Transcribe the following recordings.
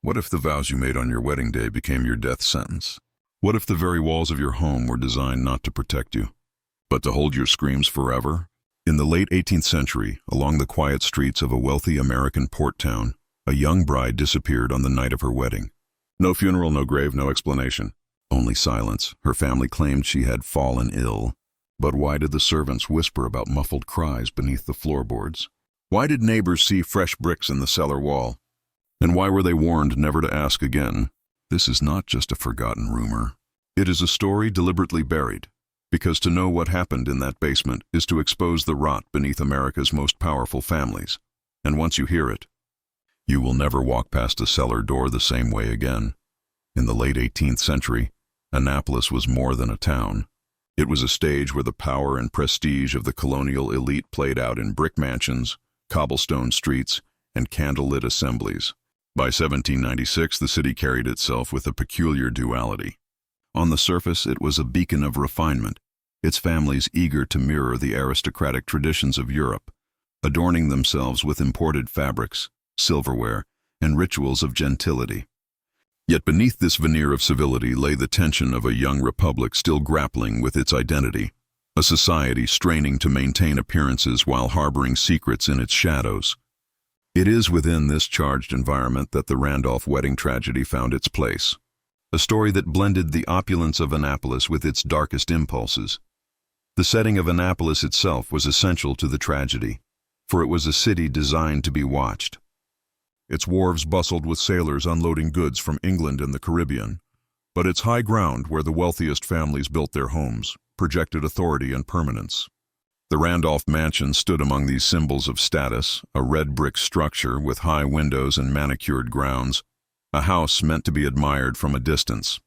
What if the vows you made on your wedding day became your death sentence? What if the very walls of your home were designed not to protect you, but to hold your screams forever? In the late 18th century, along the quiet streets of a wealthy American port town, a young bride disappeared on the night of her wedding. No funeral, no grave, no explanation. Only silence. Her family claimed she had fallen ill. But why did the servants whisper about muffled cries beneath the floorboards? Why did neighbors see fresh bricks in the cellar wall? And why were they warned never to ask again? This is not just a forgotten rumor. It is a story deliberately buried, because to know what happened in that basement is to expose the rot beneath America's most powerful families. And once you hear it, you will never walk past a cellar door the same way again. In the late 18th century, Annapolis was more than a town. It was a stage where the power and prestige of the colonial elite played out in brick mansions, cobblestone streets, and candlelit assemblies. By 1796, the city carried itself with a peculiar duality. On the surface, it was a beacon of refinement, its families eager to mirror the aristocratic traditions of Europe, adorning themselves with imported fabrics, silverware, and rituals of gentility. Yet beneath this veneer of civility lay the tension of a young republic still grappling with its identity, a society straining to maintain appearances while harboring secrets in its shadows. It is within this charged environment that the Randolph wedding tragedy found its place, a story that blended the opulence of Annapolis with its darkest impulses. The setting of Annapolis itself was essential to the tragedy, for it was a city designed to be watched. Its wharves bustled with sailors unloading goods from England and the Caribbean, but its high ground, where the wealthiest families built their homes, projected authority and permanence. The Randolph mansion stood among these symbols of status, a red brick structure with high windows and manicured grounds, a house meant to be admired from a distance.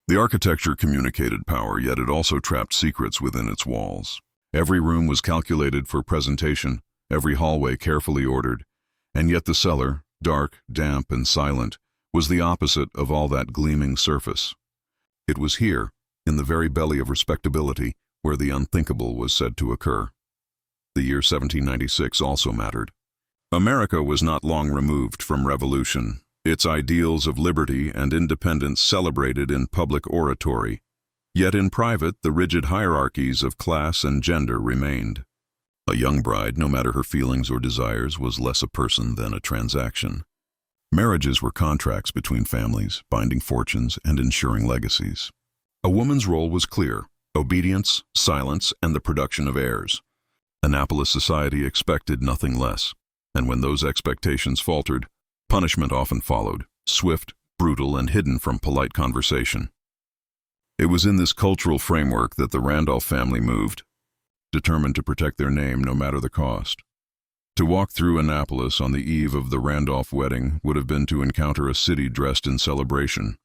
The architecture communicated power, yet it also trapped secrets within its walls. Every room was calculated for presentation, every hallway carefully ordered, and yet the cellar, dark, damp, and silent, was the opposite of all that gleaming surface. It was here, in the very belly of respectability, where the unthinkable was said to occur. The year 1796 also mattered. America was not long removed from revolution, its ideals of liberty and independence celebrated in public oratory, yet in private the rigid hierarchies of class and gender remained. A young bride, no matter her feelings or desires, was less a person than a transaction. Marriages were contracts between families, binding fortunes and ensuring legacies. A woman's role was clear: obedience, silence, and the production of heirs. Annapolis society expected nothing less, and when those expectations faltered, punishment often followed, swift, brutal, and hidden from polite conversation. It was in this cultural framework that the Randolph family moved, determined to protect their name no matter the cost. To walk through Annapolis on the eve of the Randolph wedding would have been to encounter a city dressed in celebration.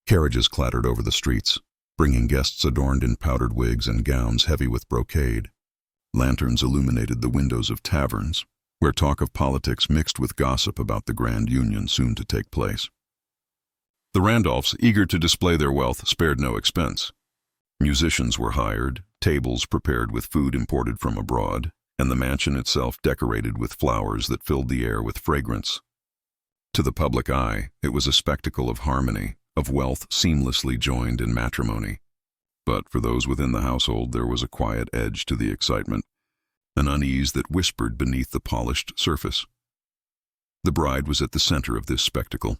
Carriages clattered over the streets, bringing guests adorned in powdered wigs and gowns heavy with brocade. Lanterns illuminated the windows of taverns, where talk of politics mixed with gossip about the grand union soon to take place. The Randolphs, eager to display their wealth, spared no expense. Musicians were hired, tables prepared with food imported from abroad, and the mansion itself decorated with flowers that filled the air with fragrance. To the public eye, it was a spectacle of harmony, of wealth seamlessly joined in matrimony. But for those within the household, there was a quiet edge to the excitement, an unease that whispered beneath the polished surface. The bride was at the center of this spectacle.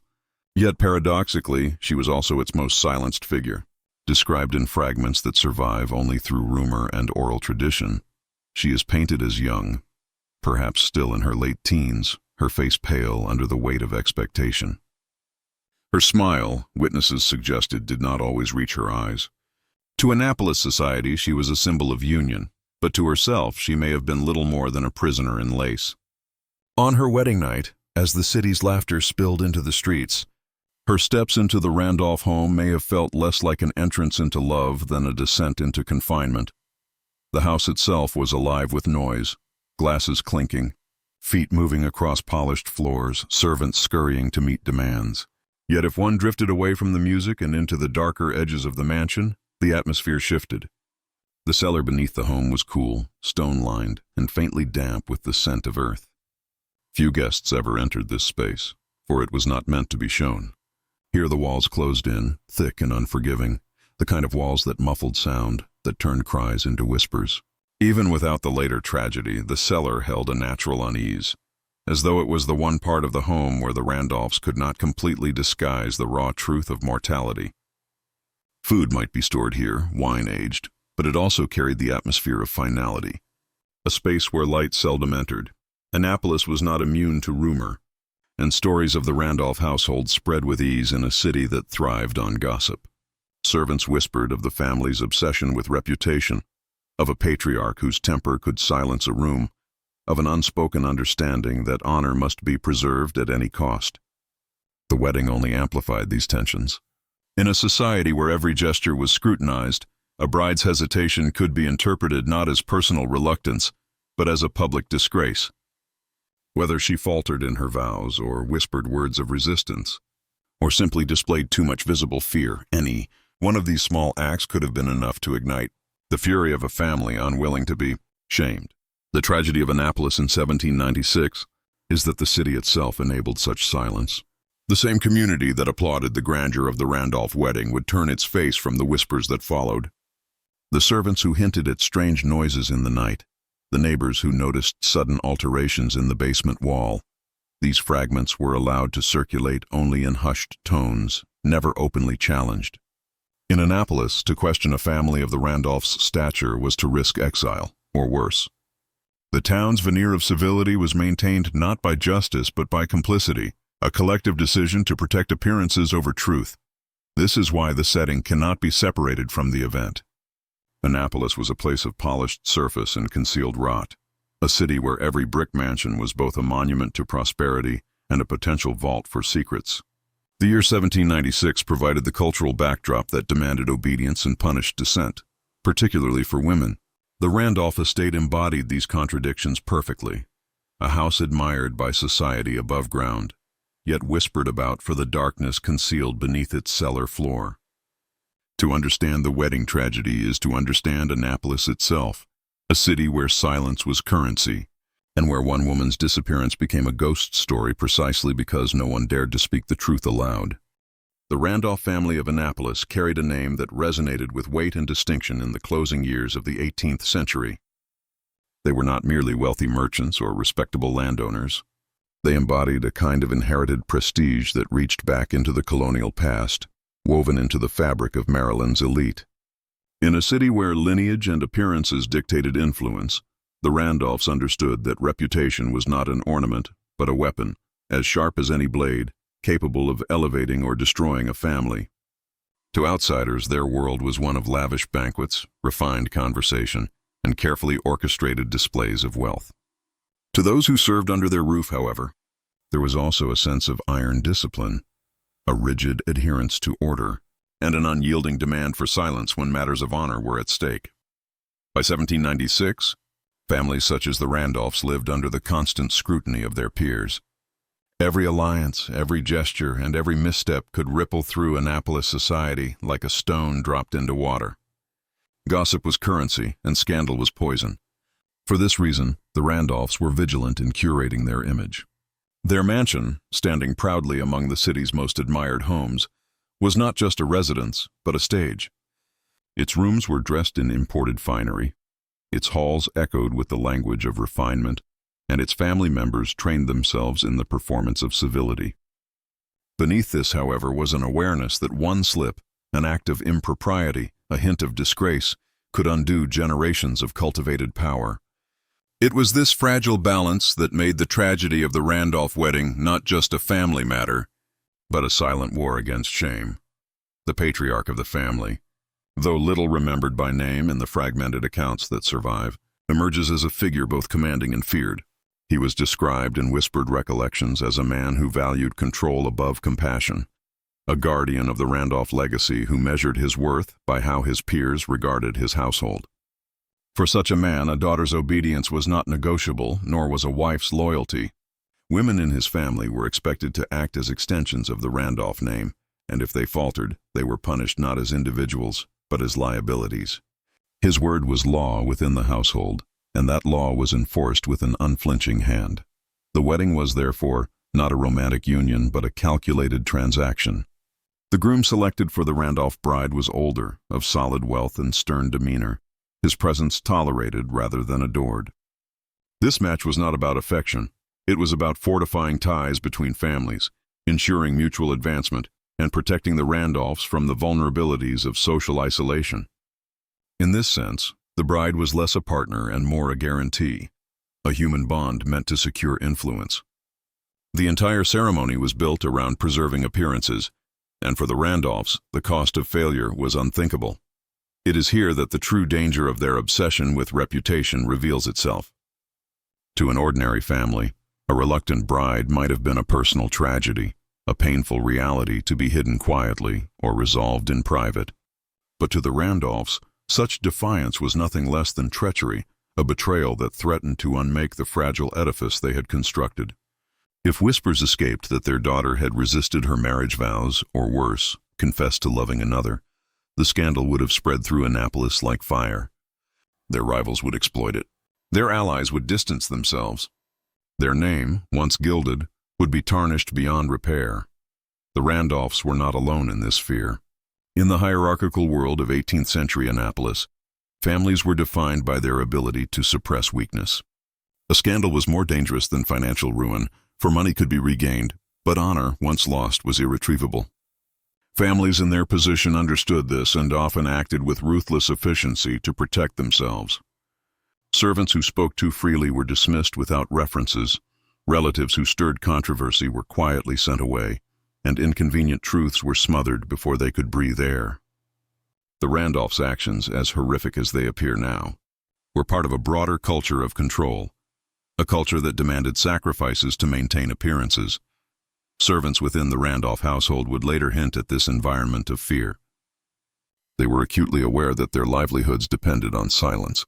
Yet paradoxically, she was also its most silenced figure. Described in fragments that survive only through rumor and oral tradition, she is painted as young, perhaps still in her late teens, her face pale under the weight of expectation. Her smile, witnesses suggested, did not always reach her eyes. To Annapolis society, she was a symbol of union, but to herself she may have been little more than a prisoner in lace. On her wedding night, as the city's laughter spilled into the streets, her steps into the Randolph home may have felt less like an entrance into love than a descent into confinement. The house itself was alive with noise, glasses clinking, feet moving across polished floors, servants scurrying to meet demands. Yet if one drifted away from the music and into the darker edges of the mansion, the atmosphere shifted. The cellar beneath the home was cool, stone-lined, and faintly damp with the scent of earth. Few guests ever entered this space, for it was not meant to be shown. Here the walls closed in, thick and unforgiving, the kind of walls that muffled sound, that turned cries into whispers. Even without the later tragedy, the cellar held a natural unease, as though it was the one part of the home where the Randolphs could not completely disguise the raw truth of mortality. Food might be stored here, wine-aged, but it also carried the atmosphere of finality, a space where light seldom entered. Annapolis was not immune to rumor, and stories of the Randolph household spread with ease in a city that thrived on gossip. Servants whispered of the family's obsession with reputation, of a patriarch whose temper could silence a room, of an unspoken understanding that honor must be preserved at any cost. The wedding only amplified these tensions. In a society where every gesture was scrutinized, a bride's hesitation could be interpreted not as personal reluctance, but as a public disgrace. Whether she faltered in her vows or whispered words of resistance, or simply displayed too much visible fear, any one of these small acts could have been enough to ignite the fury of a family unwilling to be shamed. The tragedy of Annapolis in 1796 is that the city itself enabled such silence. The same community that applauded the grandeur of the Randolph wedding would turn its face from the whispers that followed. The servants who hinted at strange noises in the night, the neighbors who noticed sudden alterations in the basement wall. These fragments were allowed to circulate only in hushed tones, never openly challenged. In Annapolis, to question a family of the Randolphs' stature was to risk exile, or worse. The town's veneer of civility was maintained not by justice but by complicity, a collective decision to protect appearances over truth. This is why the setting cannot be separated from the event. Annapolis was a place of polished surface and concealed rot, a city where every brick mansion was both a monument to prosperity and a potential vault for secrets. The year 1796 provided the cultural backdrop that demanded obedience and punished dissent, particularly for women. The Randolph estate embodied these contradictions perfectly, a house admired by society above ground, yet whispered about for the darkness concealed beneath its cellar floor. To understand the wedding tragedy is to understand Annapolis itself, a city where silence was currency, and where one woman's disappearance became a ghost story precisely because no one dared to speak the truth aloud. The Randolph family of Annapolis carried a name that resonated with weight and distinction in the closing years of the 18th century. They were not merely wealthy merchants or respectable landowners. They embodied a kind of inherited prestige that reached back into the colonial past, woven into the fabric of Maryland's elite. In a city where lineage and appearances dictated influence, the Randolphs understood that reputation was not an ornament, but a weapon, as sharp as any blade, capable of elevating or destroying a family. To outsiders, their world was one of lavish banquets, refined conversation, and carefully orchestrated displays of wealth. To those who served under their roof, however, there was also a sense of iron discipline, a rigid adherence to order, and an unyielding demand for silence when matters of honor were at stake. By 1796, families such as the Randolphs lived under the constant scrutiny of their peers. Every alliance, every gesture, and every misstep could ripple through Annapolis society like a stone dropped into water. Gossip was currency, and scandal was poison. For this reason, the Randolphs were vigilant in curating their image. Their mansion, standing proudly among the city's most admired homes, was not just a residence, but a stage. Its rooms were dressed in imported finery, its halls echoed with the language of refinement, and its family members trained themselves in the performance of civility. Beneath this, however, was an awareness that one slip, an act of impropriety, a hint of disgrace, could undo generations of cultivated power. It was this fragile balance that made the tragedy of the Randolph wedding not just a family matter, but a silent war against shame. The patriarch of the family, though little remembered by name in the fragmented accounts that survive, emerges as a figure both commanding and feared. He was described in whispered recollections as a man who valued control above compassion, a guardian of the Randolph legacy who measured his worth by how his peers regarded his household. For such a man, a daughter's obedience was not negotiable, nor was a wife's loyalty. Women in his family were expected to act as extensions of the Randolph name, and if they faltered, they were punished not as individuals, but as liabilities. His word was law within the household, and that law was enforced with an unflinching hand. The wedding was, therefore, not a romantic union, but a calculated transaction. The groom selected for the Randolph bride was older, of solid wealth and stern demeanor, his presence tolerated rather than adored. This match was not about affection. It was about fortifying ties between families, ensuring mutual advancement, and protecting the Randolphs from the vulnerabilities of social isolation. In this sense, the bride was less a partner and more a guarantee, a human bond meant to secure influence. The entire ceremony was built around preserving appearances, and for the Randolphs, the cost of failure was unthinkable. It is here that the true danger of their obsession with reputation reveals itself. To an ordinary family, a reluctant bride might have been a personal tragedy, a painful reality to be hidden quietly or resolved in private. But to the Randolphs, such defiance was nothing less than treachery, a betrayal that threatened to unmake the fragile edifice they had constructed. If whispers escaped that their daughter had resisted her marriage vows, or worse, confessed to loving another, the scandal would have spread through Annapolis like fire. Their rivals would exploit it. Their allies would distance themselves. Their name, once gilded, would be tarnished beyond repair. The Randolphs were not alone in this fear. In the hierarchical world of 18th century Annapolis, families were defined by their ability to suppress weakness. A scandal was more dangerous than financial ruin, for money could be regained, but honor, once lost, was irretrievable. Families in their position understood this and often acted with ruthless efficiency to protect themselves. Servants who spoke too freely were dismissed without references, relatives who stirred controversy were quietly sent away, and inconvenient truths were smothered before they could breathe air. The Randolphs' actions, as horrific as they appear now, were part of a broader culture of control, a culture that demanded sacrifices to maintain appearances. Servants within the Randolph household would later hint at this environment of fear. They were acutely aware that their livelihoods depended on silence.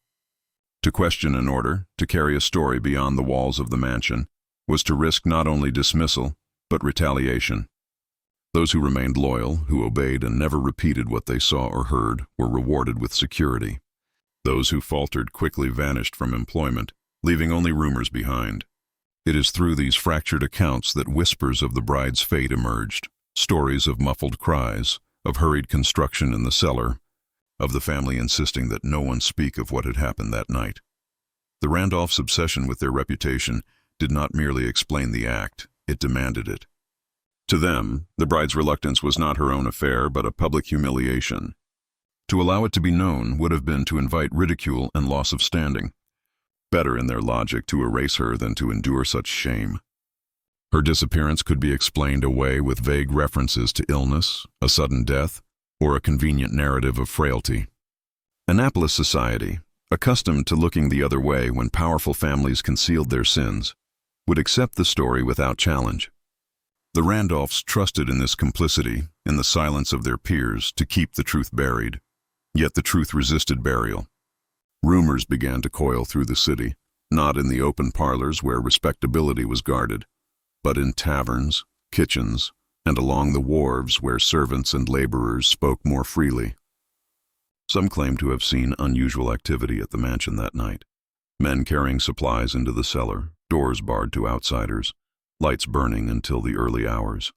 To question an order, to carry a story beyond the walls of the mansion, was to risk not only dismissal, but retaliation. Those who remained loyal, who obeyed and never repeated what they saw or heard, were rewarded with security. Those who faltered quickly vanished from employment, leaving only rumors behind. It is through these fractured accounts that whispers of the bride's fate emerged, stories of muffled cries, of hurried construction in the cellar, of the family insisting that no one speak of what had happened that night. The Randolphs' obsession with their reputation did not merely explain the act, it demanded it. To them, the bride's reluctance was not her own affair, but a public humiliation. To allow it to be known would have been to invite ridicule and loss of standing. Better in their logic to erase her than to endure such shame. Her disappearance could be explained away with vague references to illness, a sudden death, or a convenient narrative of frailty. Annapolis society, accustomed to looking the other way when powerful families concealed their sins, would accept the story without challenge. The Randolphs trusted in this complicity, in the silence of their peers, to keep the truth buried. Yet the truth resisted burial. Rumors began to coil through the city, not in the open parlors where respectability was guarded, but in taverns, kitchens, and along the wharves where servants and laborers spoke more freely. Some claimed to have seen unusual activity at the mansion that night. Men carrying supplies into the cellar, doors barred to outsiders, lights burning until the early hours.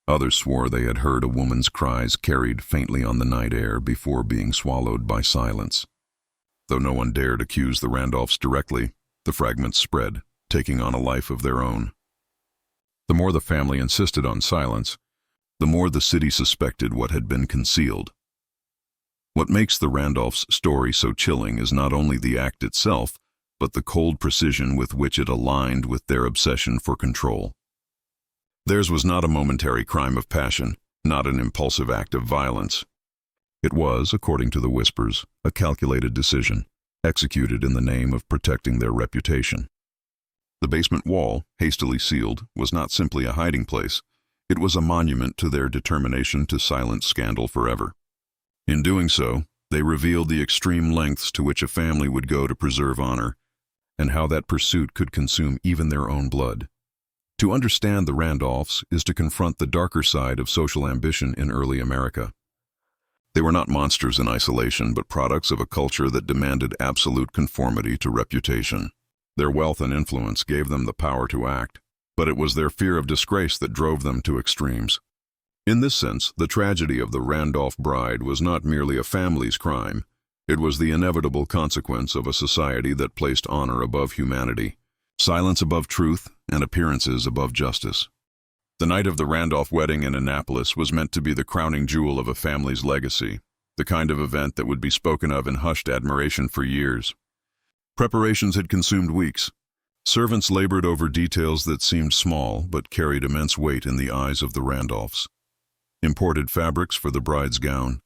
Others swore they had heard a woman's cries carried faintly on the night air before being swallowed by silence. Though no one dared accuse the Randolphs directly, the fragments spread, taking on a life of their own. The more the family insisted on silence, the more the city suspected what had been concealed. What makes the Randolphs' story so chilling is not only the act itself, but the cold precision with which it aligned with their obsession for control. Theirs was not a momentary crime of passion, not an impulsive act of violence. It was, according to the whispers, a calculated decision, executed in the name of protecting their reputation. The basement wall, hastily sealed, was not simply a hiding place. It was a monument to their determination to silence scandal forever. In doing so, they revealed the extreme lengths to which a family would go to preserve honor, and how that pursuit could consume even their own blood. To understand the Randolphs is to confront the darker side of social ambition in early America. They were not monsters in isolation, but products of a culture that demanded absolute conformity to reputation. Their wealth and influence gave them the power to act, but it was their fear of disgrace that drove them to extremes. In this sense, the tragedy of the Randolph bride was not merely a family's crime. It was the inevitable consequence of a society that placed honor above humanity, silence above truth, and appearances above justice. The night of the Randolph wedding in Annapolis was meant to be the crowning jewel of a family's legacy, the kind of event that would be spoken of in hushed admiration for years. Preparations had consumed weeks. Servants labored over details that seemed small but carried immense weight in the eyes of the Randolphs. Imported fabrics for the bride's gown,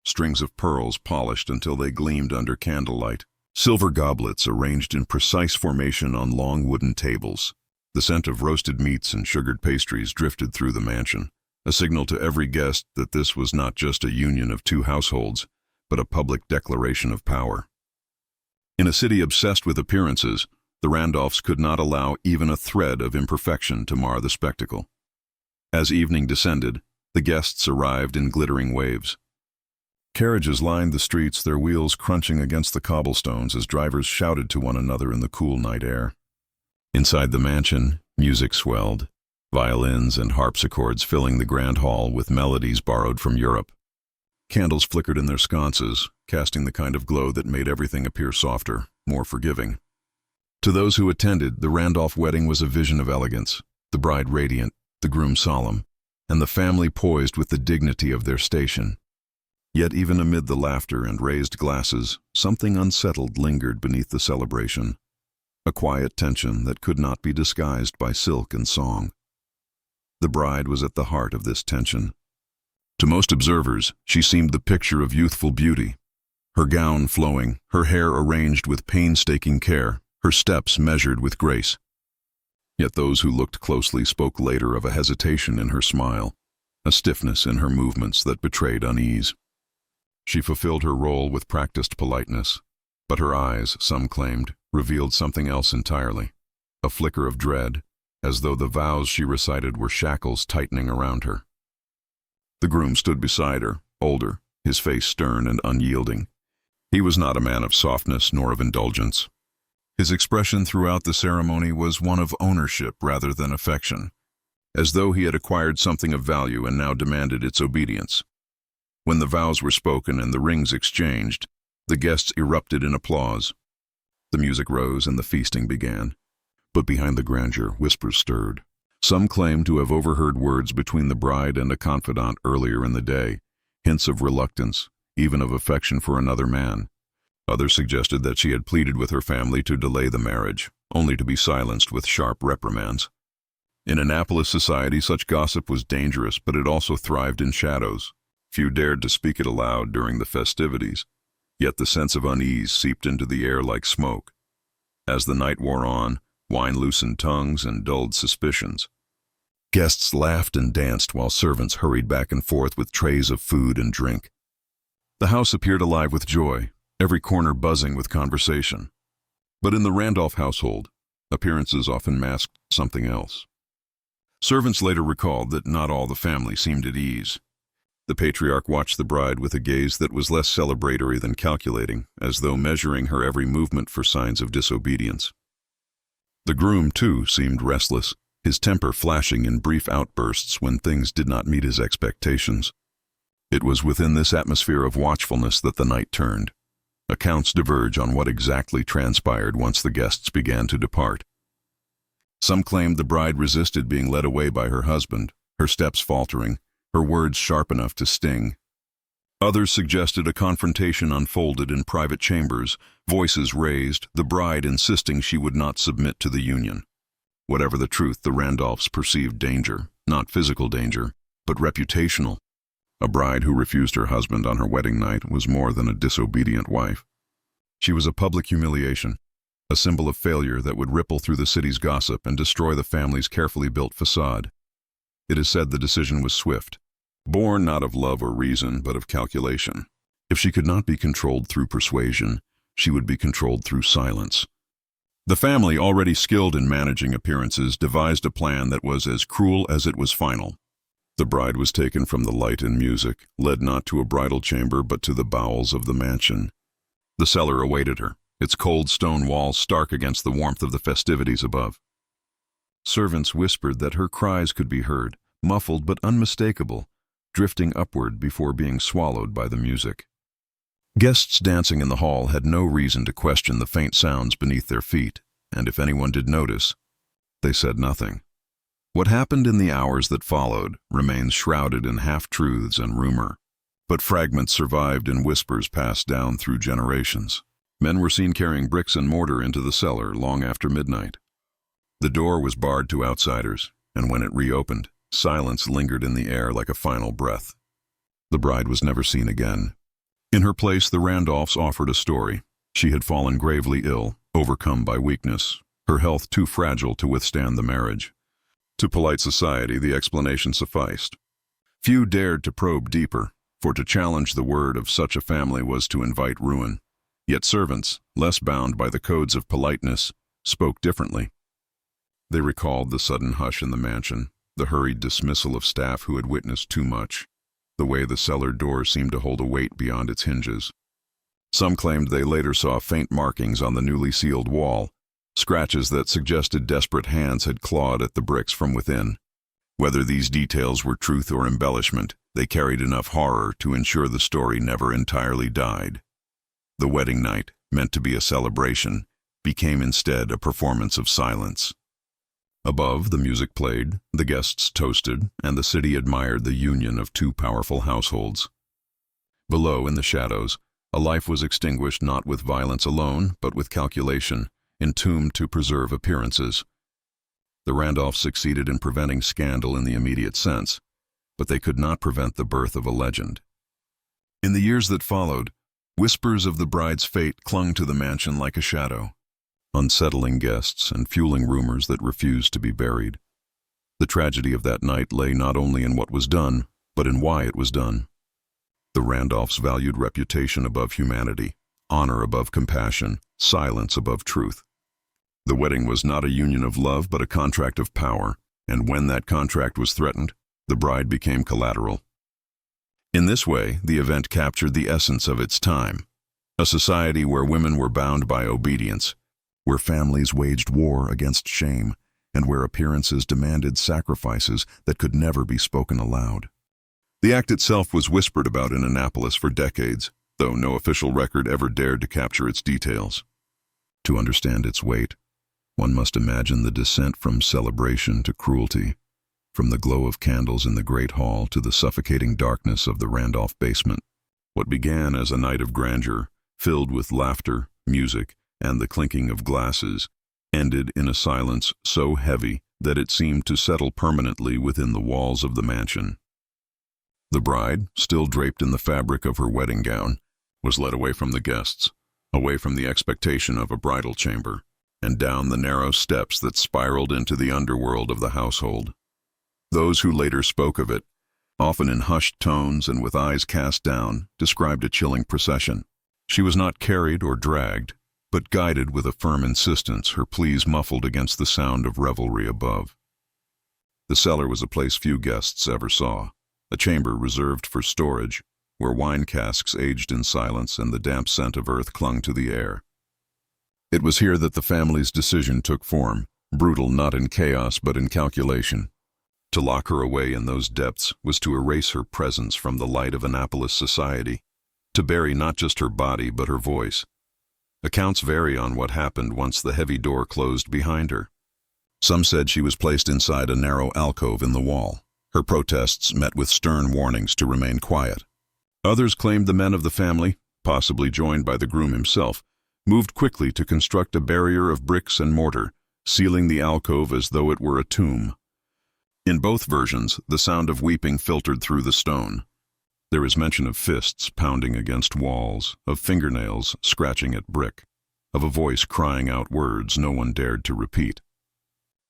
strings of pearls polished until they gleamed under candlelight, silver goblets arranged in precise formation on long wooden tables. The scent of roasted meats and sugared pastries drifted through the mansion, a signal to every guest that this was not just a union of two households, but a public declaration of power. In a city obsessed with appearances, the Randolphs could not allow even a thread of imperfection to mar the spectacle. As evening descended, the guests arrived in glittering waves. Carriages lined the streets, their wheels crunching against the cobblestones as drivers shouted to one another in the cool night air. Inside the mansion, music swelled, violins and harpsichords filling the grand hall with melodies borrowed from Europe. Candles flickered in their sconces, casting the kind of glow that made everything appear softer, more forgiving. To those who attended, the Randolph wedding was a vision of elegance, the bride radiant, the groom solemn, and the family poised with the dignity of their station. Yet even amid the laughter and raised glasses, something unsettled lingered beneath the celebration, a quiet tension that could not be disguised by silk and song. The bride was at the heart of this tension. To most observers, she seemed the picture of youthful beauty, her gown flowing, her hair arranged with painstaking care, her steps measured with grace. Yet those who looked closely spoke later of a hesitation in her smile, a stiffness in her movements that betrayed unease. She fulfilled her role with practiced politeness, but her eyes, some claimed, revealed something else entirely, a flicker of dread, as though the vows she recited were shackles tightening around her. The groom stood beside her, older, his face stern and unyielding. He was not a man of softness nor of indulgence. His expression throughout the ceremony was one of ownership rather than affection, as though he had acquired something of value and now demanded its obedience. When the vows were spoken and the rings exchanged, the guests erupted in applause. The music rose and the feasting began. But behind the grandeur, whispers stirred. Some claimed to have overheard words between the bride and a confidant earlier in the day, hints of reluctance, even of affection for another man. Others suggested that she had pleaded with her family to delay the marriage, only to be silenced with sharp reprimands. In Annapolis society, such gossip was dangerous, but it also thrived in shadows. Few dared to speak it aloud during the festivities, yet the sense of unease seeped into the air like smoke. As the night wore on, wine loosened tongues and dulled suspicions. Guests laughed and danced while servants hurried back and forth with trays of food and drink. The house appeared alive with joy, every corner buzzing with conversation. But in the Randolph household, appearances often masked something else. Servants later recalled that not all the family seemed at ease. The patriarch watched the bride with a gaze that was less celebratory than calculating, as though measuring her every movement for signs of disobedience. The groom, too, seemed restless, his temper flashing in brief outbursts when things did not meet his expectations. It was within this atmosphere of watchfulness that the night turned. Accounts diverge on what exactly transpired once the guests began to depart. Some claimed the bride resisted being led away by her husband, her steps faltering, her words sharp enough to sting. Others suggested a confrontation unfolded in private chambers, voices raised, the bride insisting she would not submit to the union. Whatever the truth, the Randolphs perceived danger, not physical danger, but reputational. A bride who refused her husband on her wedding night was more than a disobedient wife. She was a public humiliation, a symbol of failure that would ripple through the city's gossip and destroy the family's carefully built facade. It is said the decision was swift, born not of love or reason, but of calculation. If she could not be controlled through persuasion, she would be controlled through silence. The family, already skilled in managing appearances, devised a plan that was as cruel as it was final. The bride was taken from the light and music, led not to a bridal chamber but to the bowels of the mansion. The cellar awaited her, its cold stone walls stark against the warmth of the festivities above. Servants whispered that her cries could be heard, muffled but unmistakable, drifting upward before being swallowed by the music. Guests dancing in the hall had no reason to question the faint sounds beneath their feet, and if anyone did notice, they said nothing. What happened in the hours that followed remains shrouded in half-truths and rumor, but fragments survived in whispers passed down through generations. Men were seen carrying bricks and mortar into the cellar long after midnight. The door was barred to outsiders, and when it reopened, silence lingered in the air like a final breath. The bride was never seen again. In her place, the Randolphs offered a story. She had fallen gravely ill, overcome by weakness, her health too fragile to withstand the marriage. To polite society, the explanation sufficed. Few dared to probe deeper, for to challenge the word of such a family was to invite ruin. Yet servants, less bound by the codes of politeness, spoke differently. They recalled the sudden hush in the mansion, the hurried dismissal of staff who had witnessed too much, the way the cellar door seemed to hold a weight beyond its hinges. Some claimed they later saw faint markings on the newly sealed wall, scratches that suggested desperate hands had clawed at the bricks from within. Whether these details were truth or embellishment, they carried enough horror to ensure the story never entirely died. The wedding night, meant to be a celebration, became instead a performance of silence. Above, the music played, the guests toasted, and the city admired the union of two powerful households. Below, in the shadows, a life was extinguished not with violence alone, but with calculation, entombed to preserve appearances. The Randolphs succeeded in preventing scandal in the immediate sense, but they could not prevent the birth of a legend. In the years that followed, whispers of the bride's fate clung to the mansion like a shadow, unsettling guests and fueling rumors that refused to be buried. The tragedy of that night lay not only in what was done, but in why it was done. The Randolphs valued reputation above humanity, honor above compassion, silence above truth. The wedding was not a union of love but a contract of power, and when that contract was threatened, the bride became collateral. In this way, the event captured the essence of its time, a society where women were bound by obedience, where families waged war against shame, and where appearances demanded sacrifices that could never be spoken aloud. The act itself was whispered about in Annapolis for decades, though no official record ever dared to capture its details. To understand its weight, one must imagine the descent from celebration to cruelty, from the glow of candles in the great hall to the suffocating darkness of the Randolph basement. What began as a night of grandeur, filled with laughter, music, and the clinking of glasses, ended in a silence so heavy that it seemed to settle permanently within the walls of the mansion. The bride, still draped in the fabric of her wedding gown, was led away from the guests, away from the expectation of a bridal chamber, and down the narrow steps that spiraled into the underworld of the household. Those who later spoke of it, often in hushed tones and with eyes cast down, described a chilling procession. She was not carried or dragged, but guided with a firm insistence, her pleas muffled against the sound of revelry above. The cellar was a place few guests ever saw, a chamber reserved for storage, where wine casks aged in silence and the damp scent of earth clung to the air. It was here that the family's decision took form, brutal not in chaos but in calculation. To lock her away in those depths was to erase her presence from the light of Annapolis society, to bury not just her body but her voice. Accounts vary on what happened once the heavy door closed behind her. Some said she was placed inside a narrow alcove in the wall, her protests met with stern warnings to remain quiet. Others claimed the men of the family, possibly joined by the groom himself, moved quickly to construct a barrier of bricks and mortar, sealing the alcove as though it were a tomb. In both versions, the sound of weeping filtered through the stone. There is mention of fists pounding against walls, of fingernails scratching at brick, of a voice crying out words no one dared to repeat.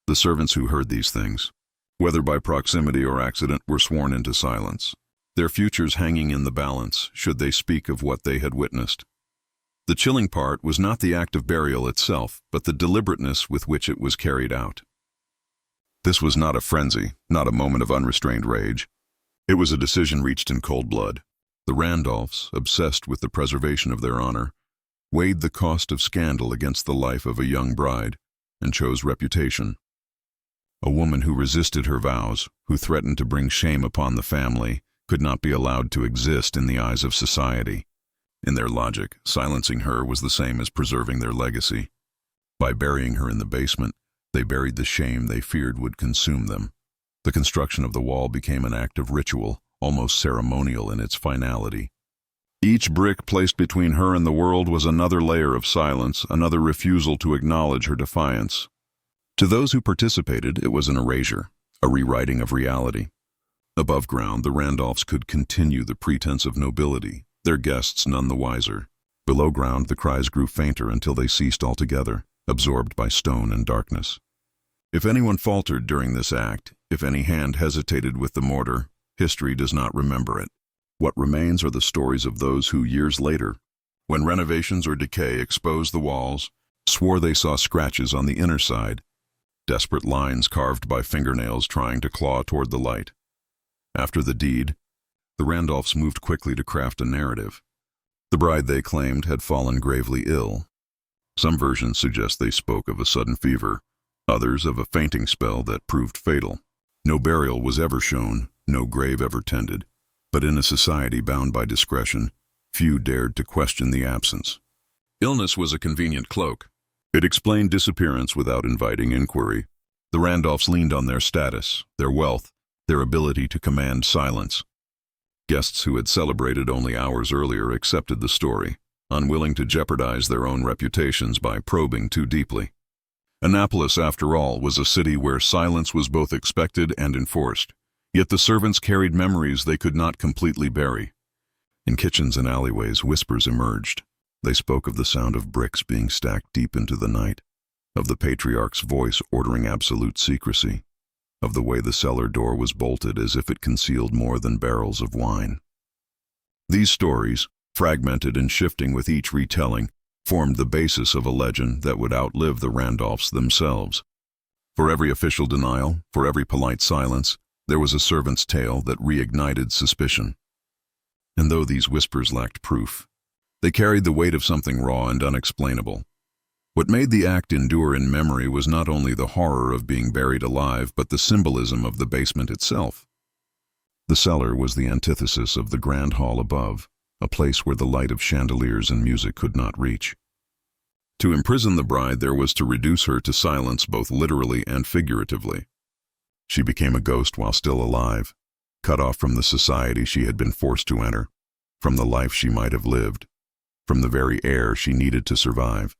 The servants who heard these things, whether by proximity or accident, were sworn into silence, their futures hanging in the balance should they speak of what they had witnessed. The chilling part was not the act of burial itself, but the deliberateness with which it was carried out. This was not a frenzy, not a moment of unrestrained rage. It was a decision reached in cold blood. The Randolphs, obsessed with the preservation of their honor, weighed the cost of scandal against the life of a young bride, and chose reputation. A woman who resisted her vows, who threatened to bring shame upon the family, could not be allowed to exist in the eyes of society. In their logic, silencing her was the same as preserving their legacy. By burying her in the basement, they buried the shame they feared would consume them. The construction of the wall became an act of ritual, almost ceremonial in its finality. Each brick placed between her and the world was another layer of silence, another refusal to acknowledge her defiance. To those who participated, it was an erasure, a rewriting of reality. Above ground, the Randolphs could continue the pretense of nobility, their guests none the wiser. Below ground, the cries grew fainter until they ceased altogether, absorbed by stone and darkness. If anyone faltered during this act, if any hand hesitated with the mortar, history does not remember it. What remains are the stories of those who, years later, when renovations or decay exposed the walls, swore they saw scratches on the inner side, desperate lines carved by fingernails trying to claw toward the light. After the deed, the Randolphs moved quickly to craft a narrative. The bride, they claimed, had fallen gravely ill. Some versions suggest they spoke of a sudden fever, others of a fainting spell that proved fatal. No burial was ever shown, no grave ever tended, but in a society bound by discretion, few dared to question the absence. Illness was a convenient cloak. It explained disappearance without inviting inquiry. The Randolphs leaned on their status, their wealth, their ability to command silence. Guests who had celebrated only hours earlier accepted the story, unwilling to jeopardize their own reputations by probing too deeply. Annapolis, after all, was a city where silence was both expected and enforced, yet the servants carried memories they could not completely bury. In kitchens and alleyways, whispers emerged. They spoke of the sound of bricks being stacked deep into the night, of the patriarch's voice ordering absolute secrecy, of the way the cellar door was bolted as if it concealed more than barrels of wine. These stories, fragmented and shifting with each retelling, formed the basis of a legend that would outlive the Randolphs themselves. For every official denial, for every polite silence, there was a servant's tale that reignited suspicion. And though these whispers lacked proof, they carried the weight of something raw and unexplainable. What made the act endure in memory was not only the horror of being buried alive, but the symbolism of the basement itself. The cellar was the antithesis of the grand hall above, a place where the light of chandeliers and music could not reach. To imprison the bride, there was to reduce her to silence both literally and figuratively. She became a ghost while still alive, cut off from the society she had been forced to enter, from the life she might have lived, from the very air she needed to survive.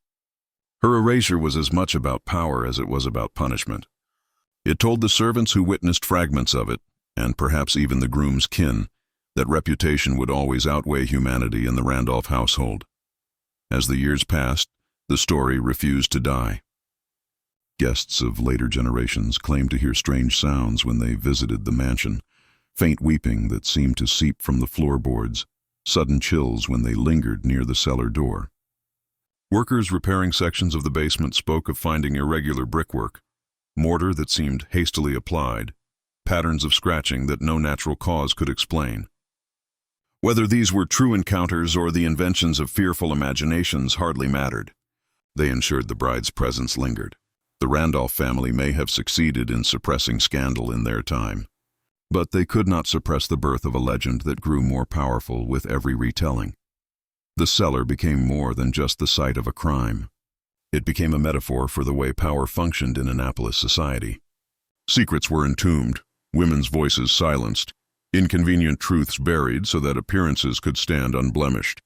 Her erasure was as much about power as it was about punishment. It told the servants who witnessed fragments of it, and perhaps even the groom's kin, that reputation would always outweigh humanity in the Randolph household. As the years passed, the story refused to die. Guests of later generations claimed to hear strange sounds when they visited the mansion, faint weeping that seemed to seep from the floorboards, sudden chills when they lingered near the cellar door. Workers repairing sections of the basement spoke of finding irregular brickwork, mortar that seemed hastily applied, patterns of scratching that no natural cause could explain. Whether these were true encounters or the inventions of fearful imaginations hardly mattered. They ensured the bride's presence lingered. The Randolph family may have succeeded in suppressing scandal in their time, but they could not suppress the birth of a legend that grew more powerful with every retelling. The cellar became more than just the site of a crime. It became a metaphor for the way power functioned in Annapolis society. Secrets were entombed, women's voices silenced, inconvenient truths buried so that appearances could stand unblemished.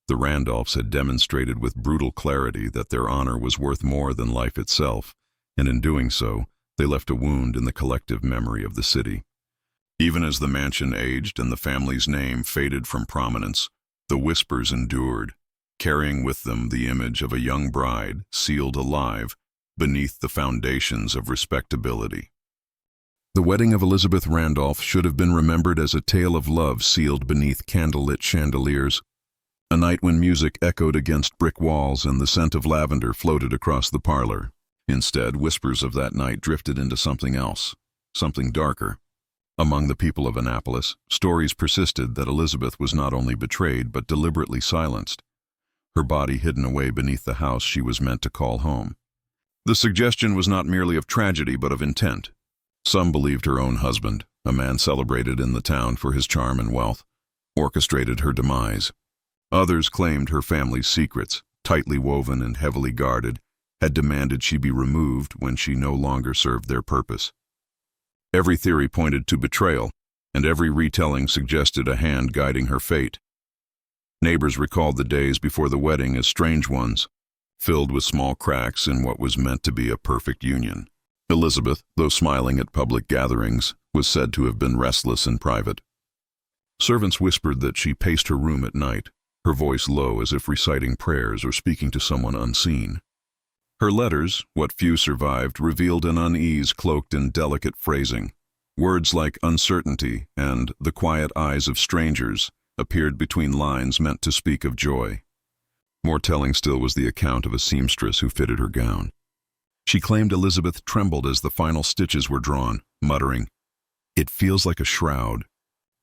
The Randolphs had demonstrated with brutal clarity that their honor was worth more than life itself, and in doing so, they left a wound in the collective memory of the city. Even as the mansion aged and the family's name faded from prominence, the whispers endured, carrying with them the image of a young bride sealed alive beneath the foundations of respectability. The wedding of Elizabeth Randolph should have been remembered as a tale of love sealed beneath candlelit chandeliers, a night when music echoed against brick walls and the scent of lavender floated across the parlor. Instead, whispers of that night drifted into something else, something darker. Among the people of Annapolis, stories persisted that Elizabeth was not only betrayed but deliberately silenced, her body hidden away beneath the house she was meant to call home. The suggestion was not merely of tragedy but of intent. Some believed her own husband, a man celebrated in the town for his charm and wealth, orchestrated her demise. Others claimed her family's secrets, tightly woven and heavily guarded, had demanded she be removed when she no longer served their purpose. Every theory pointed to betrayal, and every retelling suggested a hand guiding her fate. Neighbors recalled the days before the wedding as strange ones, filled with small cracks in what was meant to be a perfect union. Elizabeth, though smiling at public gatherings, was said to have been restless in private. Servants whispered that she paced her room at night, her voice low as if reciting prayers or speaking to someone unseen. Her letters, what few survived, revealed an unease cloaked in delicate phrasing. Words like uncertainty and the quiet eyes of strangers appeared between lines meant to speak of joy. More telling still was the account of a seamstress who fitted her gown. She claimed Elizabeth trembled as the final stitches were drawn, muttering, "It feels like a shroud,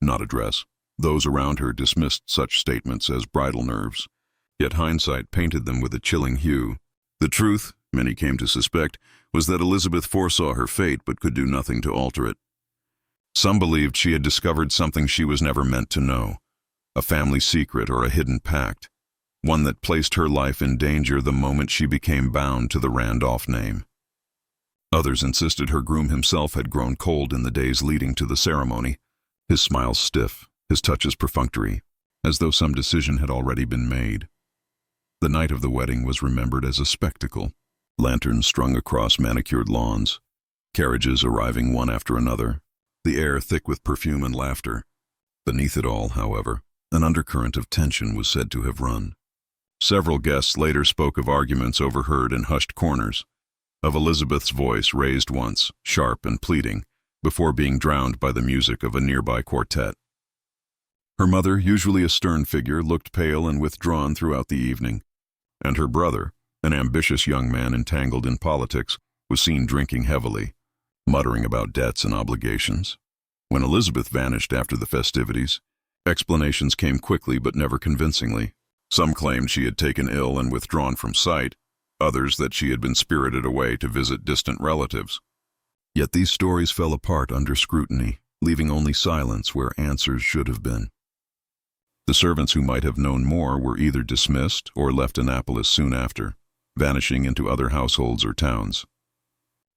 not a dress." Those around her dismissed such statements as bridal nerves, yet hindsight painted them with a chilling hue. The truth, many came to suspect, was that Elizabeth foresaw her fate but could do nothing to alter it. Some believed she had discovered something she was never meant to know, a family secret or a hidden pact, one that placed her life in danger the moment she became bound to the Randolph name. Others insisted her groom himself had grown cold in the days leading to the ceremony, his smile stiff, his touches perfunctory, as though some decision had already been made. The night of the wedding was remembered as a spectacle, lanterns strung across manicured lawns, carriages arriving one after another, the air thick with perfume and laughter. Beneath it all, however, an undercurrent of tension was said to have run. Several guests later spoke of arguments overheard in hushed corners, of Elizabeth's voice raised once, sharp and pleading, before being drowned by the music of a nearby quartet. Her mother, usually a stern figure, looked pale and withdrawn throughout the evening, and her brother, an ambitious young man entangled in politics, was seen drinking heavily, muttering about debts and obligations. When Elizabeth vanished after the festivities, explanations came quickly but never convincingly. Some claimed she had taken ill and withdrawn from sight, others that she had been spirited away to visit distant relatives. Yet these stories fell apart under scrutiny, leaving only silence where answers should have been. The servants who might have known more were either dismissed or left Annapolis soon after, vanishing into other households or towns.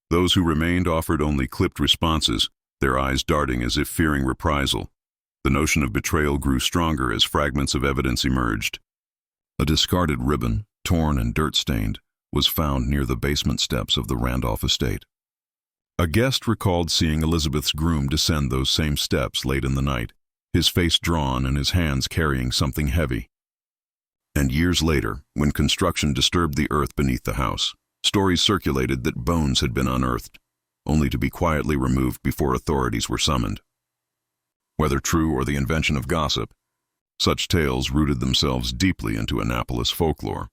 Those who remained offered only clipped responses, their eyes darting as if fearing reprisal. The notion of betrayal grew stronger as fragments of evidence emerged. A discarded ribbon, torn and dirt-stained, was found near the basement steps of the Randolph estate. A guest recalled seeing Elizabeth's groom descend those same steps late in the night, his face drawn and his hands carrying something heavy. And years later, when construction disturbed the earth beneath the house, stories circulated that bones had been unearthed, only to be quietly removed before authorities were summoned. Whether true or the invention of gossip, such tales rooted themselves deeply into Annapolis folklore.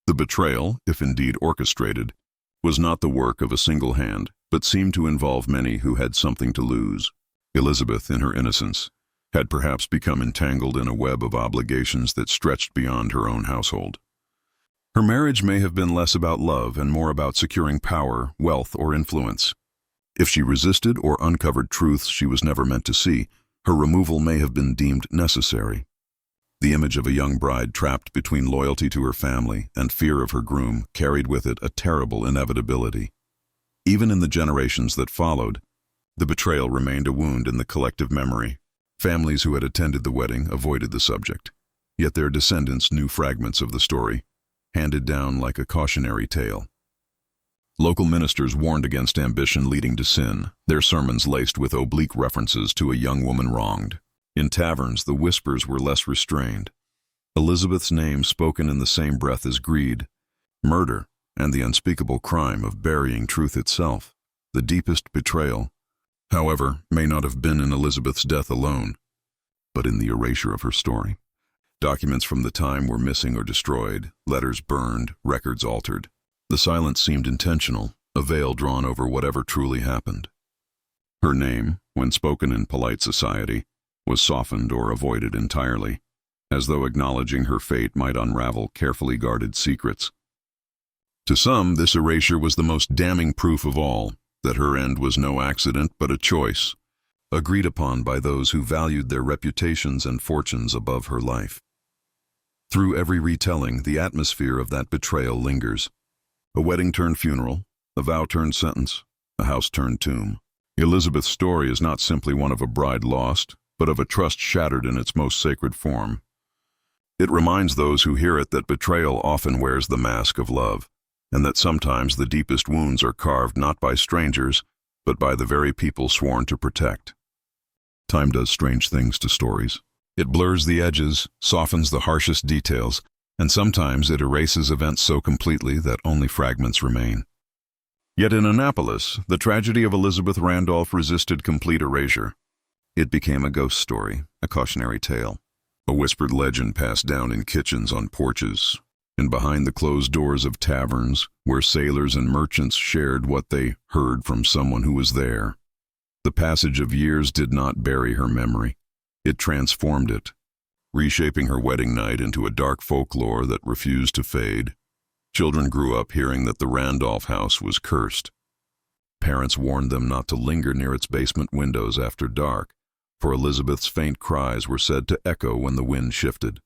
The betrayal, if indeed orchestrated, was not the work of a single hand, but seemed to involve many who had something to lose. Elizabeth, in her innocence, had perhaps become entangled in a web of obligations that stretched beyond her own household. Her marriage may have been less about love and more about securing power, wealth, or influence. If she resisted or uncovered truths she was never meant to see, her removal may have been deemed necessary. The image of a young bride trapped between loyalty to her family and fear of her groom carried with it a terrible inevitability. Even in the generations that followed, the betrayal remained a wound in the collective memory. Families who had attended the wedding avoided the subject, yet their descendants knew fragments of the story, handed down like a cautionary tale. Local ministers warned against ambition leading to sin, their sermons laced with oblique references to a young woman wronged. In taverns, the whispers were less restrained. Elizabeth's name spoken in the same breath as greed, murder, and the unspeakable crime of burying truth itself. The deepest betrayal, however, may not have been in Elizabeth's death alone, but in the erasure of her story. Documents from the time were missing or destroyed, letters burned, records altered. The silence seemed intentional, a veil drawn over whatever truly happened. Her name, when spoken in polite society, was softened or avoided entirely, as though acknowledging her fate might unravel carefully guarded secrets. To some, this erasure was the most damning proof of all, that her end was no accident but a choice, agreed upon by those who valued their reputations and fortunes above her life. Through every retelling, the atmosphere of that betrayal lingers. A wedding turned funeral, a vow turned sentence, a house turned tomb. Elizabeth's story is not simply one of a bride lost, but of a trust shattered in its most sacred form. It reminds those who hear it that betrayal often wears the mask of love, and that sometimes the deepest wounds are carved not by strangers, but by the very people sworn to protect. Time does strange things to stories. It blurs the edges, softens the harshest details, and sometimes it erases events so completely that only fragments remain. Yet in Annapolis, the tragedy of Elizabeth Randolph resisted complete erasure. It became a ghost story, a cautionary tale, a whispered legend passed down in kitchens, on porches, and behind the closed doors of taverns, where sailors and merchants shared what they heard from someone who was there. The passage of years did not bury her memory. It transformed it, reshaping her wedding night into a dark folklore that refused to fade. Children grew up hearing that the Randolph house was cursed. Parents warned them not to linger near its basement windows after dark, for Elizabeth's faint cries were said to echo when the wind shifted.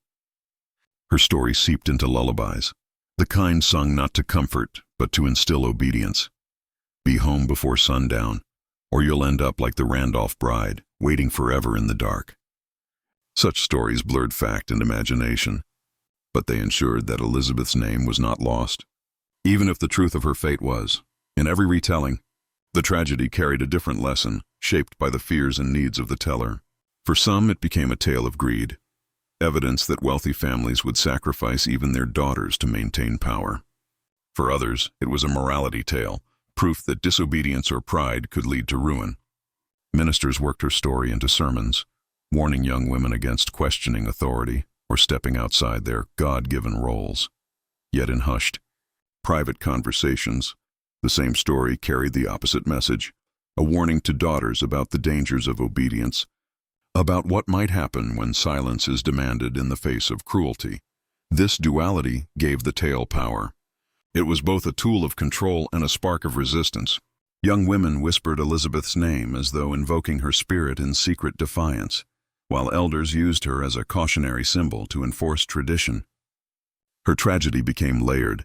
Her story seeped into lullabies, the kind sung not to comfort, but to instill obedience. Be home before sundown, or you'll end up like the Randolph bride, waiting forever in the dark. Such stories blurred fact and imagination, but they ensured that Elizabeth's name was not lost, even if the truth of her fate was. In every retelling, the tragedy carried a different lesson, shaped by the fears and needs of the teller. For some, it became a tale of greed, evidence that wealthy families would sacrifice even their daughters to maintain power. For others, it was a morality tale, proof that disobedience or pride could lead to ruin. Ministers worked her story into sermons, warning young women against questioning authority or stepping outside their God-given roles. Yet in hushed, private conversations, the same story carried the opposite message, a warning to daughters about the dangers of obedience, about what might happen when silence is demanded in the face of cruelty. This duality gave the tale power. It was both a tool of control and a spark of resistance. Young women whispered Elizabeth's name as though invoking her spirit in secret defiance, while elders used her as a cautionary symbol to enforce tradition. Her tragedy became layered,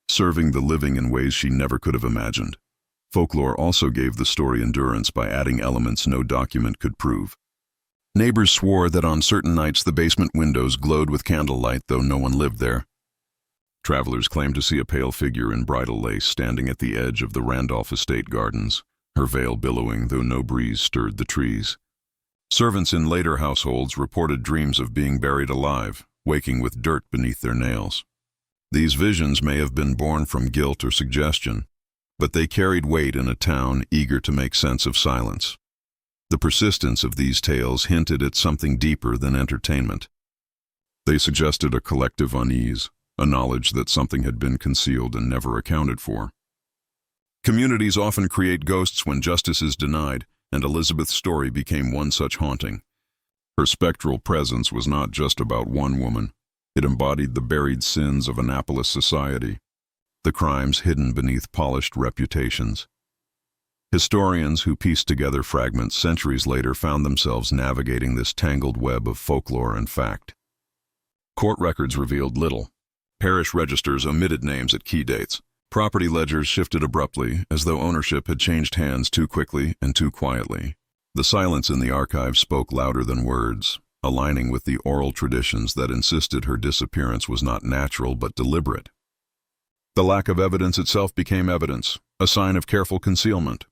serving the living in ways she never could have imagined. Folklore also gave the story endurance by adding elements no document could prove. Neighbors swore that on certain nights the basement windows glowed with candlelight, though no one lived there. Travelers claimed to see a pale figure in bridal lace standing at the edge of the Randolph estate gardens, her veil billowing though no breeze stirred the trees. Servants in later households reported dreams of being buried alive, waking with dirt beneath their nails. These visions may have been born from guilt or suggestion, but they carried weight in a town eager to make sense of silence. The persistence of these tales hinted at something deeper than entertainment. They suggested a collective unease, a knowledge that something had been concealed and never accounted for. Communities often create ghosts when justice is denied, and Elizabeth's story became one such haunting. Her spectral presence was not just about one woman. It embodied the buried sins of Annapolis society, the crimes hidden beneath polished reputations. Historians who pieced together fragments centuries later found themselves navigating this tangled web of folklore and fact. Court records revealed little. Parish registers omitted names at key dates. Property ledgers shifted abruptly, as though ownership had changed hands too quickly and too quietly. The silence in the archives spoke louder than words, aligning with the oral traditions that insisted her disappearance was not natural but deliberate. The lack of evidence itself became evidence, a sign of careful concealment.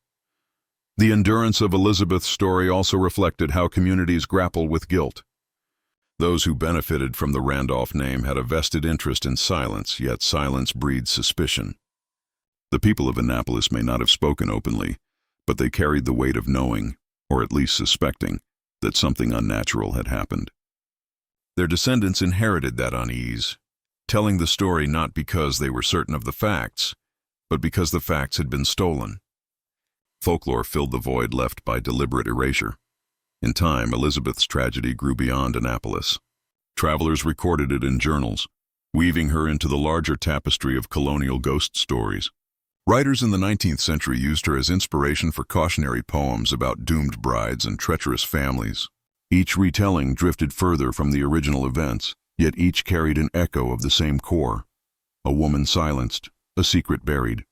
The endurance of Elizabeth's story also reflected how communities grapple with guilt. Those who benefited from the Randolph name had a vested interest in silence, yet silence breeds suspicion. The people of Annapolis may not have spoken openly, but they carried the weight of knowing, or at least suspecting, that something unnatural had happened. Their descendants inherited that unease, telling the story not because they were certain of the facts, but because the facts had been stolen. Folklore filled the void left by deliberate erasure. In time, Elizabeth's tragedy grew beyond Annapolis. Travelers recorded it in journals, weaving her into the larger tapestry of colonial ghost stories. Writers in the 19th century used her as inspiration for cautionary poems about doomed brides and treacherous families. Each retelling drifted further from the original events, yet each carried an echo of the same core: a woman silenced, a secret buried.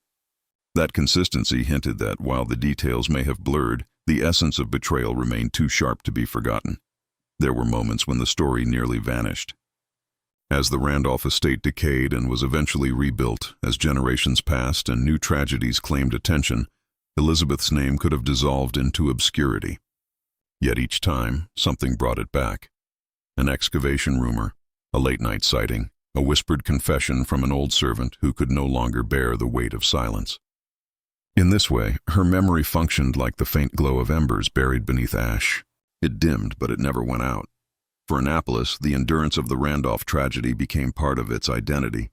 That consistency hinted that, while the details may have blurred, the essence of betrayal remained too sharp to be forgotten. There were moments when the story nearly vanished. As the Randolph estate decayed and was eventually rebuilt, as generations passed and new tragedies claimed attention, Elizabeth's name could have dissolved into obscurity. Yet each time, something brought it back. An excavation rumor, a late-night sighting, a whispered confession from an old servant who could no longer bear the weight of silence. In this way, her memory functioned like the faint glow of embers buried beneath ash. It dimmed, but it never went out. For Annapolis, the endurance of the Randolph tragedy became part of its identity.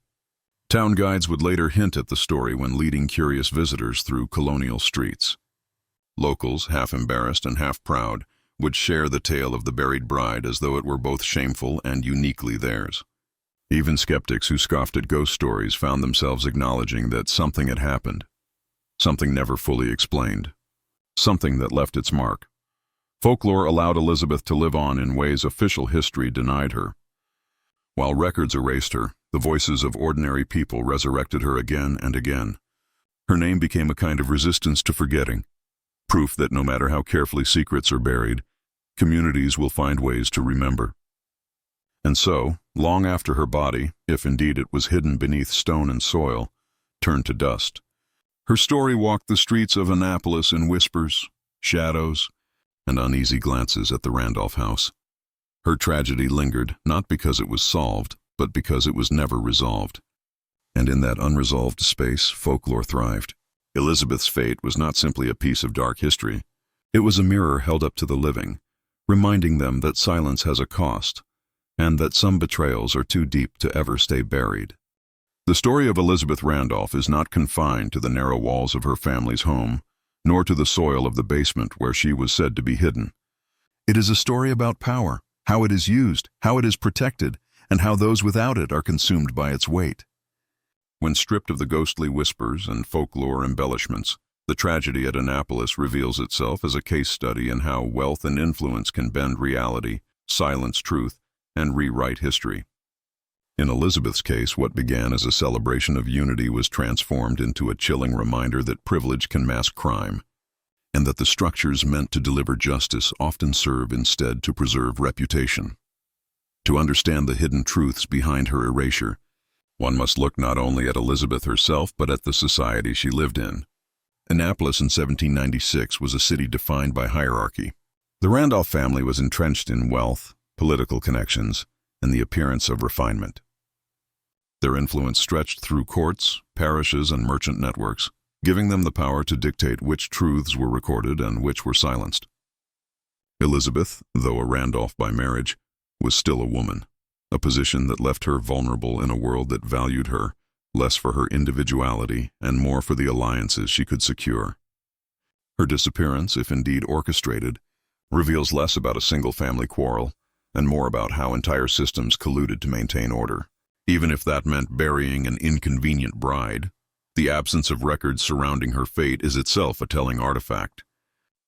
Town guides would later hint at the story when leading curious visitors through colonial streets. Locals, half embarrassed and half proud, would share the tale of the buried bride as though it were both shameful and uniquely theirs. Even skeptics who scoffed at ghost stories found themselves acknowledging that something had happened. Something never fully explained. Something that left its mark. Folklore allowed Elizabeth to live on in ways official history denied her. While records erased her, the voices of ordinary people resurrected her again and again. Her name became a kind of resistance to forgetting, proof that no matter how carefully secrets are buried, communities will find ways to remember. And so, long after her body, if indeed it was hidden beneath stone and soil, turned to dust, her story walked the streets of Annapolis in whispers, shadows, and uneasy glances at the Randolph house. Her tragedy lingered not because it was solved, but because it was never resolved. And in that unresolved space, folklore thrived. Elizabeth's fate was not simply a piece of dark history. It was a mirror held up to the living, reminding them that silence has a cost, and that some betrayals are too deep to ever stay buried. The story of Elizabeth Randolph is not confined to the narrow walls of her family's home, nor to the soil of the basement where she was said to be hidden. It is a story about power, how it is used, how it is protected, and how those without it are consumed by its weight. When stripped of the ghostly whispers and folklore embellishments, the tragedy at Annapolis reveals itself as a case study in how wealth and influence can bend reality, silence truth, and rewrite history. In Elizabeth's case, what began as a celebration of unity was transformed into a chilling reminder that privilege can mask crime, and that the structures meant to deliver justice often serve instead to preserve reputation. To understand the hidden truths behind her erasure, one must look not only at Elizabeth herself but at the society she lived in. Annapolis in 1796 was a city defined by hierarchy. The Randolph family was entrenched in wealth, political connections, and the appearance of refinement. Their influence stretched through courts, parishes, and merchant networks, giving them the power to dictate which truths were recorded and which were silenced. Elizabeth, though a Randolph by marriage, was still a woman, a position that left her vulnerable in a world that valued her, less for her individuality and more for the alliances she could secure. Her disappearance, if indeed orchestrated, reveals less about a single family quarrel and more about how entire systems colluded to maintain order. Even if that meant burying an inconvenient bride, the absence of records surrounding her fate is itself a telling artifact.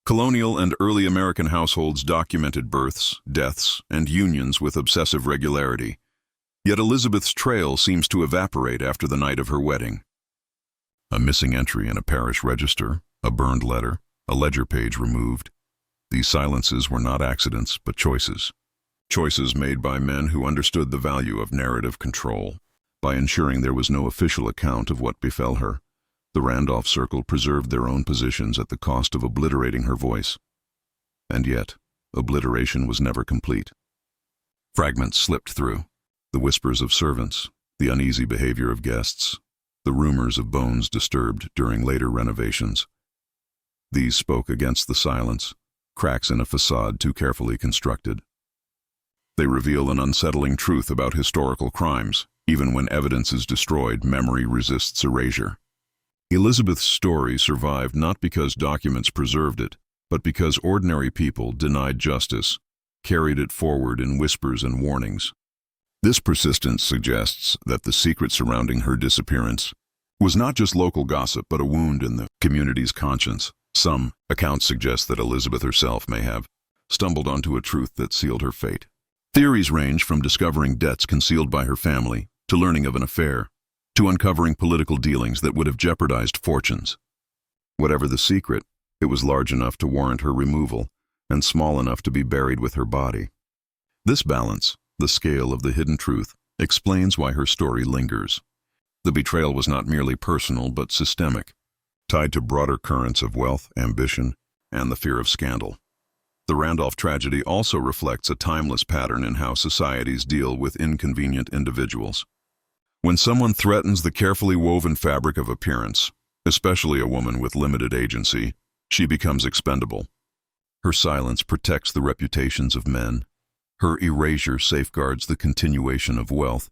Colonial and early American households documented births, deaths, and unions with obsessive regularity. Yet Elizabeth's trail seems to evaporate after the night of her wedding. A missing entry in a parish register, a burned letter, a ledger page removed. These silences were not accidents, but choices. Choices made by men who understood the value of narrative control. By ensuring there was no official account of what befell her, the Randolph circle preserved their own positions at the cost of obliterating her voice. And yet, obliteration was never complete. Fragments slipped through. The whispers of servants, the uneasy behavior of guests, the rumors of bones disturbed during later renovations. These spoke against the silence, cracks in a facade too carefully constructed. They reveal an unsettling truth about historical crimes. Even when evidence is destroyed, memory resists erasure. Elizabeth's story survived not because documents preserved it, but because ordinary people, denied justice, carried it forward in whispers and warnings. This persistence suggests that the secret surrounding her disappearance was not just local gossip, but a wound in the community's conscience. Some accounts suggest that Elizabeth herself may have stumbled onto a truth that sealed her fate. Theories range from discovering debts concealed by her family, to learning of an affair, to uncovering political dealings that would have jeopardized fortunes. Whatever the secret, it was large enough to warrant her removal, and small enough to be buried with her body. This balance, the scale of the hidden truth, explains why her story lingers. The betrayal was not merely personal, but systemic, tied to broader currents of wealth, ambition, and the fear of scandal. The Randolph tragedy also reflects a timeless pattern in how societies deal with inconvenient individuals. When someone threatens the carefully woven fabric of appearance, especially a woman with limited agency, she becomes expendable. Her silence protects the reputations of men, her erasure safeguards the continuation of wealth,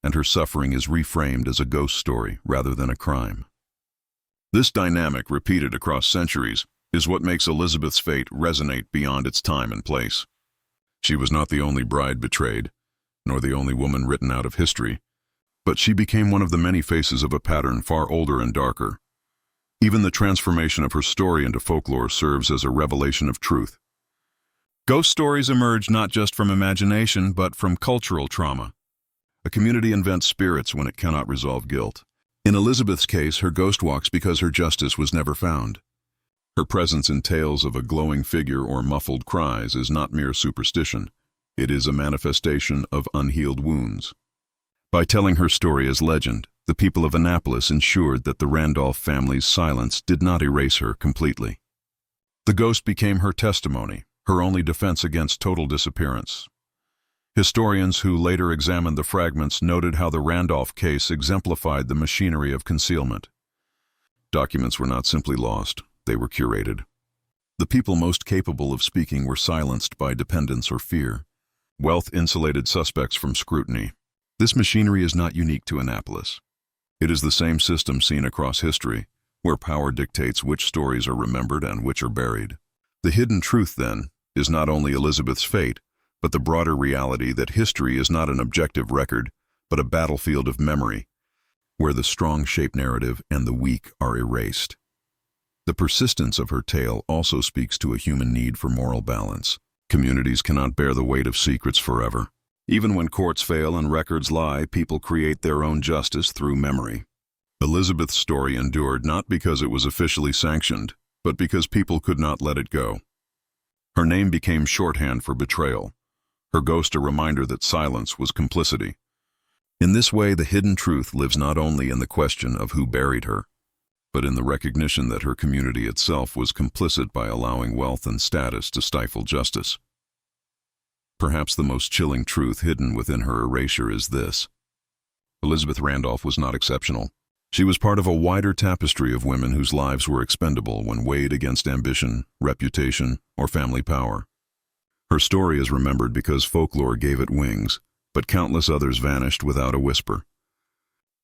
and her suffering is reframed as a ghost story rather than a crime. This dynamic, repeated across centuries, is what makes Elizabeth's fate resonate beyond its time and place. She was not the only bride betrayed, nor the only woman written out of history, but she became one of the many faces of a pattern far older and darker. Even the transformation of her story into folklore serves as a revelation of truth. Ghost stories emerge not just from imagination, but from cultural trauma. A community invents spirits when it cannot resolve guilt. In Elizabeth's case, her ghost walks because her justice was never found. Her presence in tales of a glowing figure or muffled cries is not mere superstition. It is a manifestation of unhealed wounds. By telling her story as legend, the people of Annapolis ensured that the Randolph family's silence did not erase her completely. The ghost became her testimony, her only defense against total disappearance. Historians who later examined the fragments noted how the Randolph case exemplified the machinery of concealment. Documents were not simply lost, they were curated. The people most capable of speaking were silenced by dependence or fear. Wealth insulated suspects from scrutiny. This machinery is not unique to Annapolis. It is the same system seen across history, where power dictates which stories are remembered and which are buried. The hidden truth, then, is not only Elizabeth's fate, but the broader reality that history is not an objective record, but a battlefield of memory, where the strong shape narrative and the weak are erased. The persistence of her tale also speaks to a human need for moral balance. Communities cannot bear the weight of secrets forever. Even when courts fail and records lie, people create their own justice through memory. Elizabeth's story endured not because it was officially sanctioned, but because people could not let it go. Her name became shorthand for betrayal, her ghost a reminder that silence was complicity. In this way, the hidden truth lives not only in the question of who buried her, but in the recognition that her community itself was complicit by allowing wealth and status to stifle justice. Perhaps the most chilling truth hidden within her erasure is this: Elizabeth Randolph was not exceptional. She was part of a wider tapestry of women whose lives were expendable when weighed against ambition, reputation, or family power. Her story is remembered because folklore gave it wings, but countless others vanished without a whisper.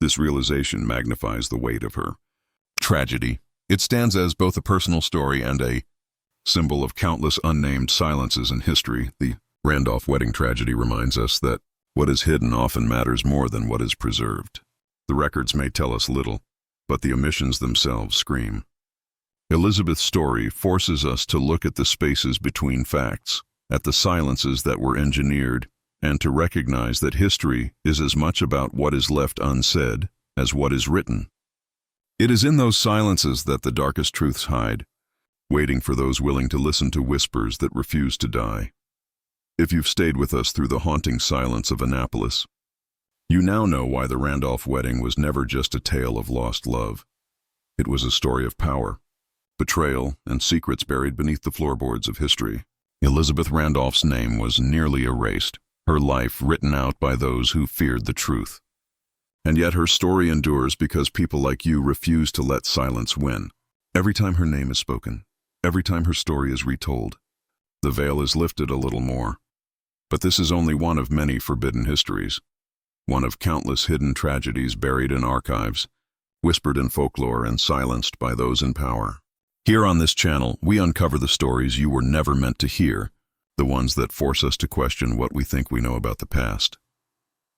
This realization magnifies the weight of her tragedy. It stands as both a personal story and a symbol of countless unnamed silences in history. The Randolph wedding tragedy reminds us that what is hidden often matters more than what is preserved. The records may tell us little, but the omissions themselves scream. Elizabeth's story forces us to look at the spaces between facts, at the silences that were engineered, and to recognize that history is as much about what is left unsaid as what is written. It is in those silences that the darkest truths hide, waiting for those willing to listen to whispers that refuse to die. If you've stayed with us through the haunting silence of Annapolis, you now know why the Randolph wedding was never just a tale of lost love. It was a story of power, betrayal, and secrets buried beneath the floorboards of history. Elizabeth Randolph's name was nearly erased, her life written out by those who feared the truth. And yet her story endures because people like you refuse to let silence win. Every time her name is spoken, every time her story is retold, the veil is lifted a little more. But this is only one of many forbidden histories, one of countless hidden tragedies buried in archives, whispered in folklore and silenced by those in power. Here on this channel, we uncover the stories you were never meant to hear, the ones that force us to question what we think we know about the past.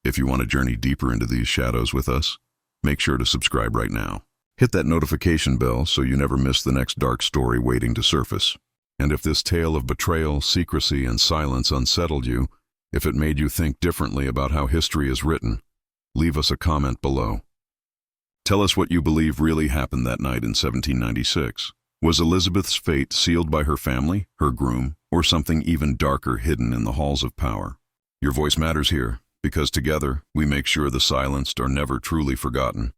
If you want to journey deeper into these shadows with us, make sure to subscribe right now. Hit that notification bell so you never miss the next dark story waiting to surface. And if this tale of betrayal, secrecy, and silence unsettled you, if it made you think differently about how history is written, leave us a comment below. Tell us what you believe really happened that night in 1796. Was Elizabeth's fate sealed by her family, her groom, or something even darker hidden in the halls of power? Your voice matters here, because together we make sure the silenced are never truly forgotten.